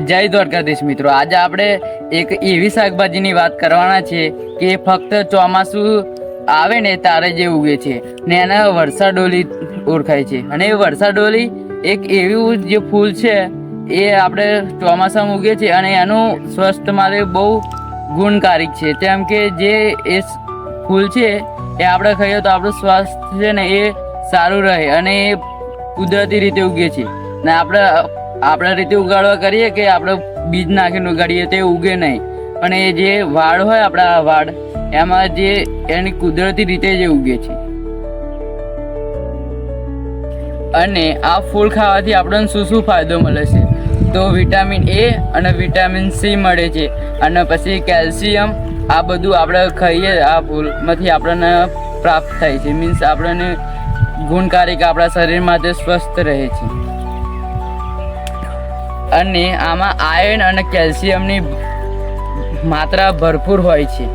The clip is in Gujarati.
જય દ્વારકાધીશ મિત્રો, આજે આપણે એક એવી શાકભાજીની વાત કરવાના છે કે ફક્ત ચોમાસું આવે ને તારે જે ઉગે છે ને એને વરસાડોલી ઓળખાય છે. અને એ વરસાડોલી એક એવું જે ફૂલ છે એ આપણે ચોમાસામાં ઉગે છે અને એનું સ્વાસ્થ્ય માટે બહુ ગુણકારિક છે. તેમ કે જે એ ફૂલ છે એ આપણે ખાઈએ તો આપણું સ્વાસ્થ્ય છે ને એ સારું રહે અને એ કુદરતી રીતે ઉગે છે. ને આપણે રીતે ઉગાડવા કરીએ કે આપણે બીજ નાખીને ઉગાડીએ તે ઉગે નહીં, પણ એ જે વાડ હોય આપણા વાડ એમાં જે એની કુદરતી રીતે જે ઉગે છે. અને આ ફૂલ ખાવાથી આપણને શું શું ફાયદો મળે છે? તો વિટામિન એ અને વિટામિન સી મળે છે, અને પછી કેલ્શિયમ. આ બધું આપણે ખાઈએ આ ફૂલમાંથી આપણને પ્રાપ્ત થાય છે. મીન્સ આપણને ગુણકારિક આપણા શરીર માટે સ્વસ્થ રહે છે. અને આમાં આયર્ન અને કેલ્શિયમની માત્રા ભરપૂર હોય છે.